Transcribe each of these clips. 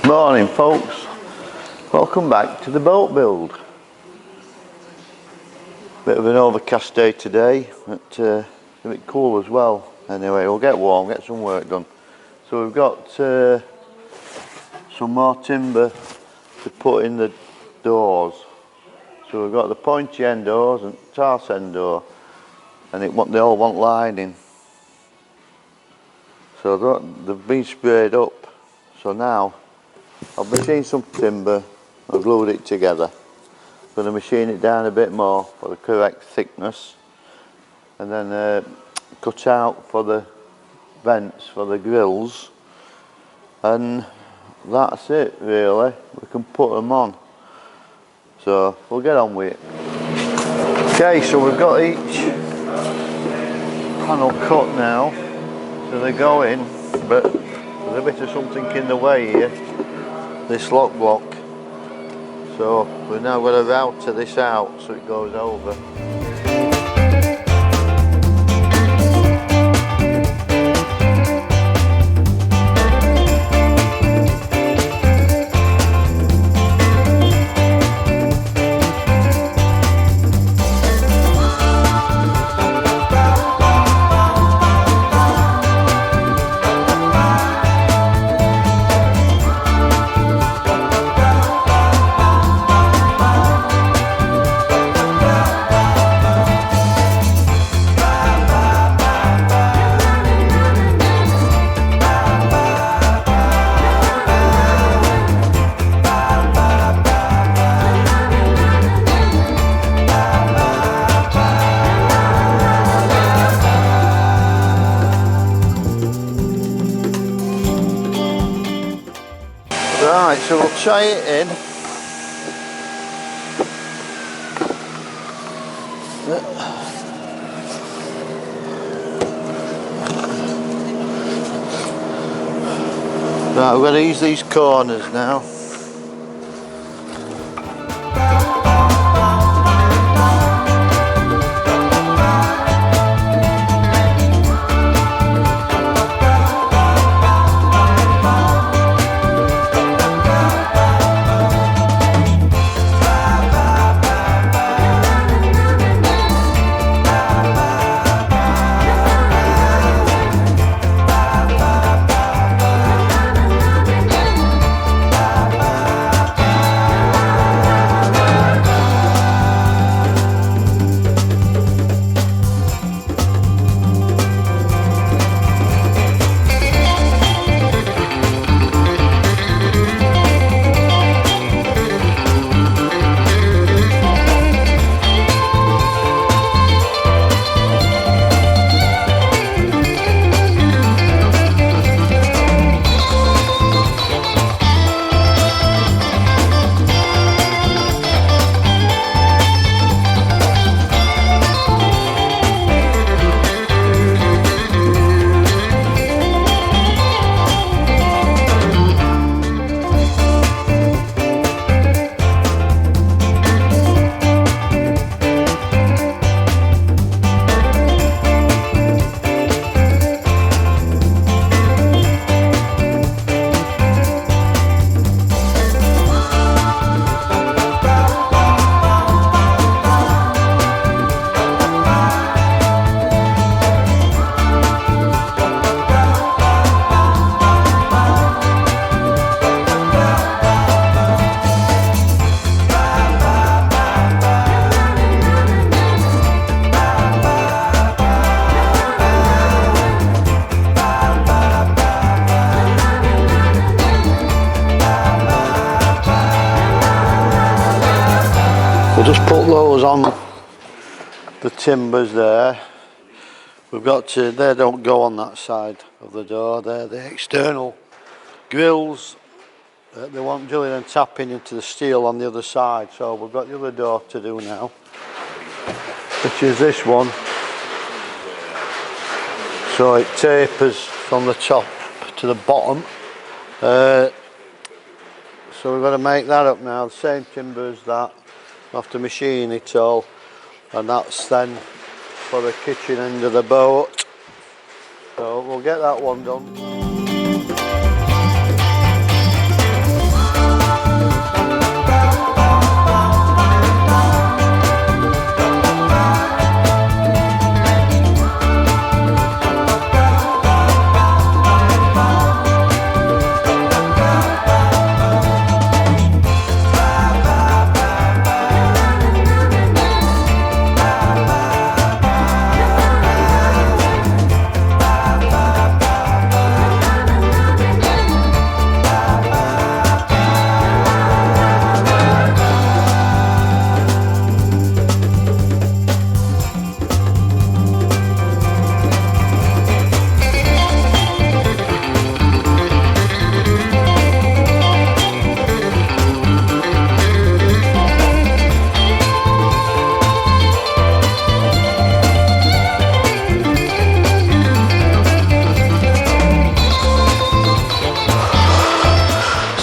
Morning folks, welcome back to the boat build. Bit of an overcast day today, but a bit cool as well. Anyway, we'll get warm, get some work done. So we've got some more timber to put in the doors. So we've got the pointy end doors and tarse end door, and they all want lining. So they've been sprayed up. So now I've machined some timber, I've glued it together. I'm going to machine it down a bit more for the correct thickness, and then cut out for the vents for the grills, and that's it really. We can put them on. So we'll get on with it. Okay, so we've got each panel cut now, so they go in, but there's a bit of something in the way here, this lock block. So we've now got to router this out so it goes over. Right, so we'll try it in. Right, we're going to use these corners now. We'll just put those on the timbers there. We've got to, they don't go on that side of the door, they're the external grills. They want drilling and tapping into the steel on the other side, so we've got the other door to do now, which is this one. So it tapers from the top to the bottom. So we've got to make that up now, the same timber as that. We'll have to machine it all, and that's then for the kitchen end of the boat. So we'll get that one done.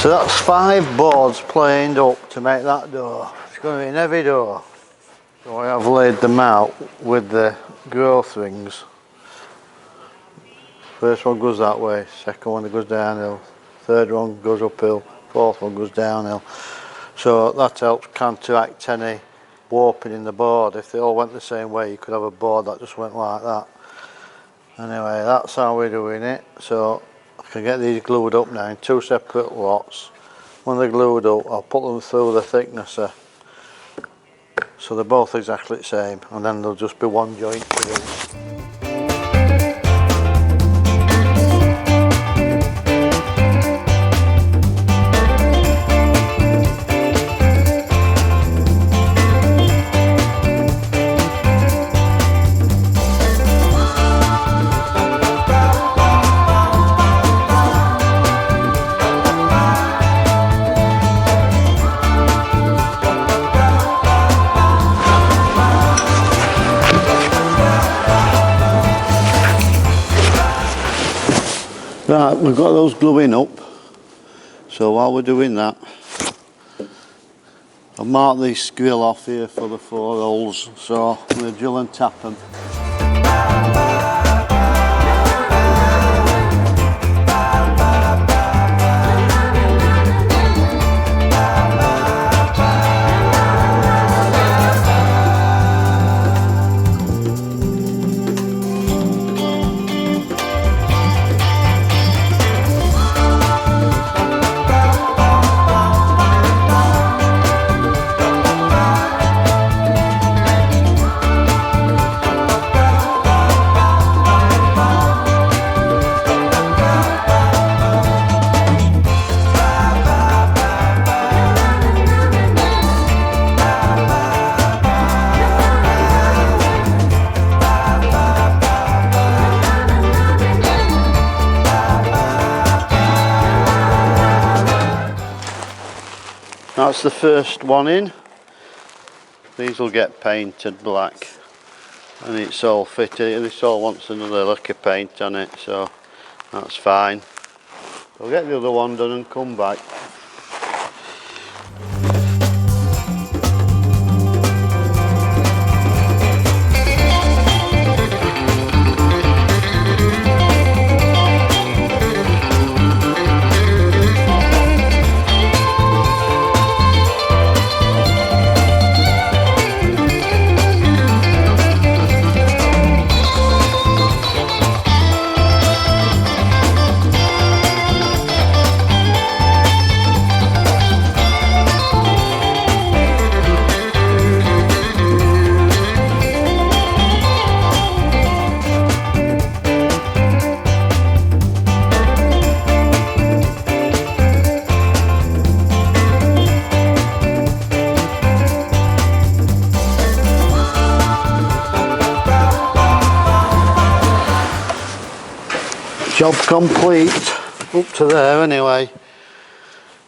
So that's 5 boards planed up to make that door. It's going to be an heavy door. So I have laid them out with the growth rings. First one goes that way, second one goes downhill, third one goes uphill, fourth one goes downhill. So that helps counteract any warping in the board. If they all went the same way, you could have a board that just went like that. Anyway, that's how we're doing it. So I can get these glued up now in 2 separate lots. When they're glued up, I'll put them through the thicknesser so they're both exactly the same, and then there'll just be one joint to do. Right, we've got those gluing up, so while we're doing that, I've marked these squill off here for the 4 holes, so I'm going to drill and tap them. That's the first one in. These will get painted black and it's all fitted. This all wants another lick of paint on it, so that's fine. I'll get the other one done and come back. Job complete, up to there anyway.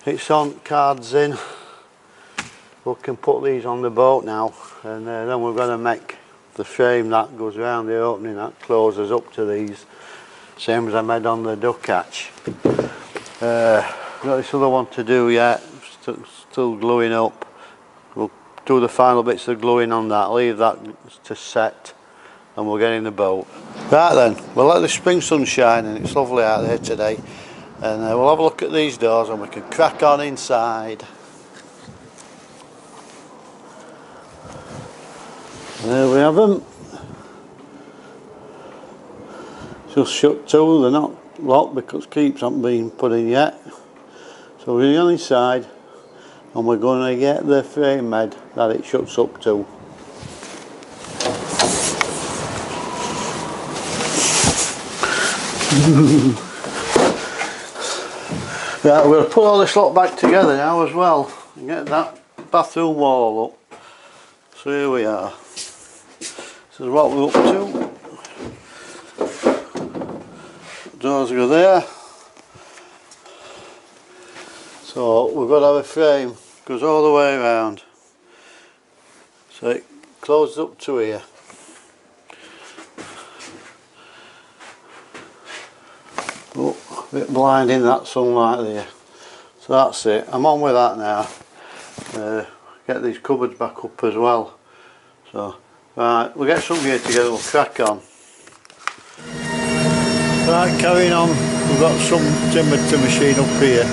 It's on, cards in. We can put these on the boat now, and then we're going to make the frame that goes around the opening that closes up to these, same as I made on the duck hatch. Got this other one to do yet, still gluing up. We'll do the final bits of gluing on that, leave that to set, and we'll get in the boat. Right then, we'll let the spring sun shine, and it's lovely out there today, and we'll have a look at these doors and we can crack on inside. There we have them. Just shut to, they're not locked because keeps haven't been put in yet. So we're on the inside and we're going to get the frame made that it shuts up to. Right, we'll put all this lot back together now as well and get that bathroom wall up. So here we are. This is what we're up to. Doors go there. So we've got to have a frame, goes all the way around. So it closes up to here. Oh, a bit blind in that sunlight there. So that's it, I'm on with that now. Get these cupboards back up as well. So, right, we'll get some gear together, we'll crack on. Right, carrying on, we've got some timber to machine up here.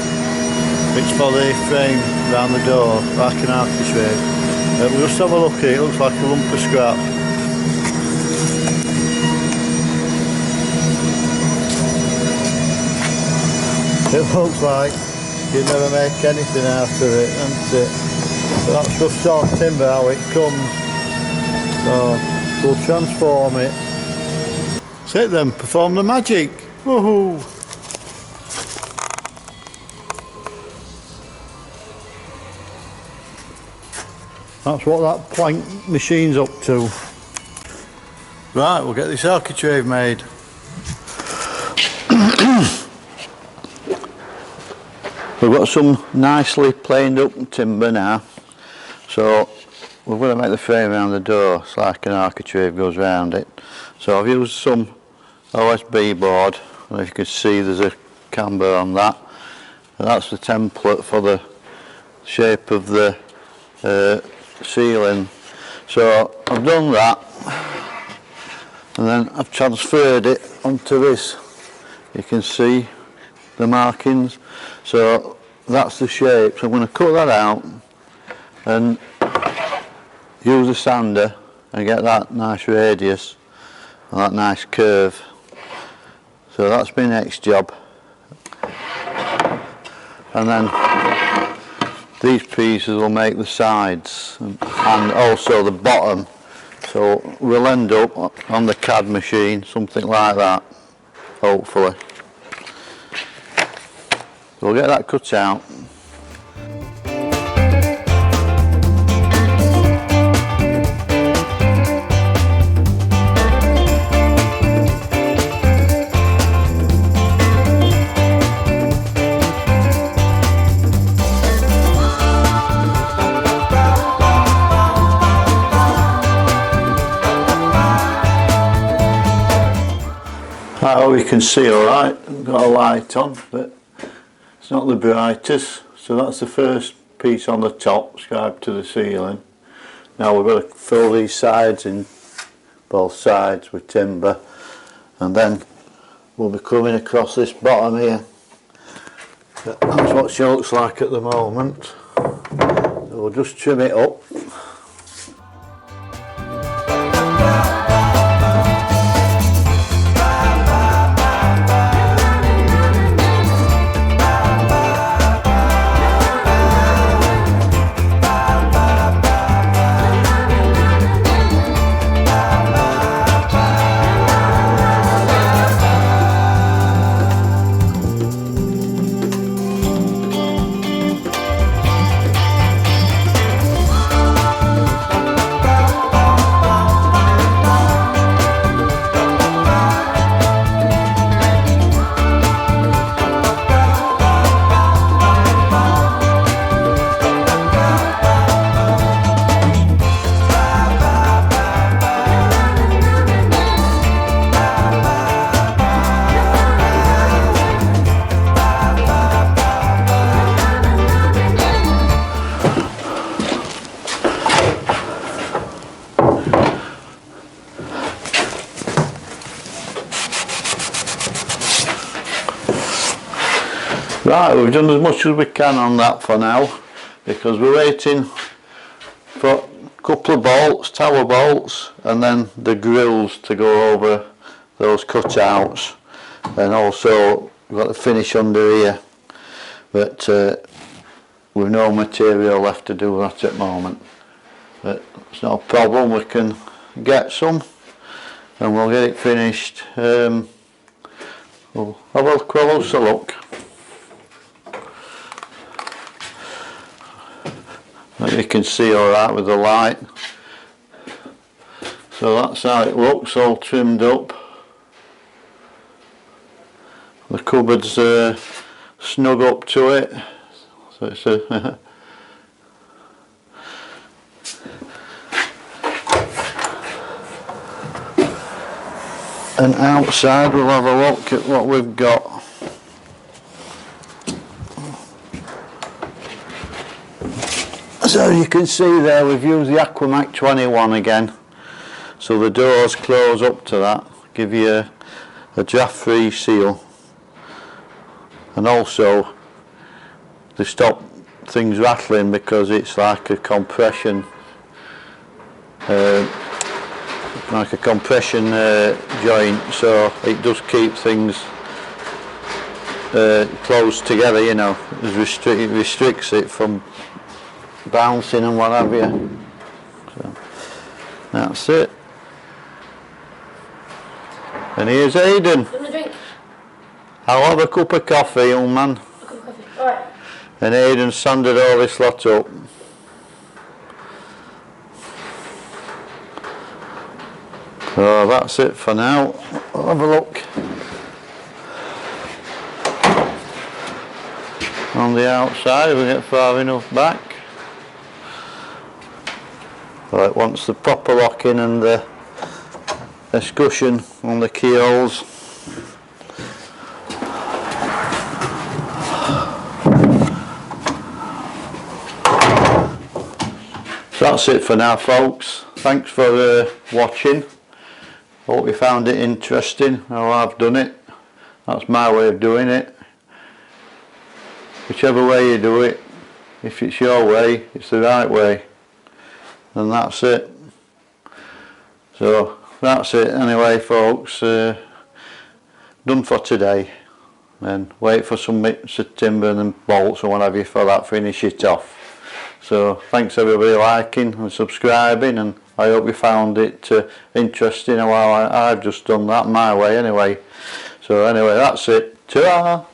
It's for the frame around the door, like an architrave. We'll just have a look here, it looks like a lump of scrap. It looks like you never make anything out of it, doesn't it? But that's just sawn timber how it comes. So we'll transform it. That's it then, perform the magic. Woohoo! That's what that plank machine's up to. Right, we'll get this architrave made. We've got some nicely planed up timber now, so we're going to make the frame around the door. It's like an architrave goes around it. So I've used some OSB board, and as you can see there's a camber on that, and that's the template for the shape of the ceiling. So I've done that, and then I've transferred it onto this. You can see the markings, so that's the shape. So I'm going to cut that out and use a sander and get that nice radius and that nice curve. So that's my next job, and then these pieces will make the sides and also the bottom. So we'll end up on the CAD machine, something like that, hopefully. We'll get that cut out. Oh, you can see alright, got a light on, but it's not the brightest. So that's the first piece on the top, scribed to the ceiling. Now we've got to fill these sides in, both sides, with timber, and then we'll be coming across this bottom here. That's what she looks like at the moment. So we'll just trim it up. Right, we've done as much as we can on that for now, because we're waiting for a couple of bolts, tower bolts, and then the grills to go over those cutouts, and also we've got the finish under here, but we've no material left to do that at the moment. But it's no problem, we can get some and we'll get it finished. We'll have a closer look. You can see alright with the light. So that's how it looks, all trimmed up. The cupboard's snug up to it. So it's a and outside we'll have a look at what we've got. So you can see there we've used the Aquamac 21 again, so the doors close up to that, give you a draft free seal, and also they stop things rattling because it's like a compression joint, so it does keep things close together, you know. It restricts it from bouncing and what have you. So that's it. And here's Aidan. You want a drink? I'll have a cup of coffee, young man. A cup of coffee. Alright. And Aidan sanded all this lot up. So that's it for now. I'll have a look on the outside if we get far enough back. Right, once the proper locking and the escutcheon on the keyholes. So that's it for now, folks. Thanks for watching. Hope you found it interesting how I've done it. That's my way of doing it. Whichever way you do it, if it's your way, it's the right way. And that's it. So that's it anyway, folks. Done for today. And wait for some bits of timber and bolts or whatever for that, finish it off. So thanks everybody liking and subscribing, and I hope you found it interesting. While I've just done that my way anyway. So anyway, that's it. Ta-ra!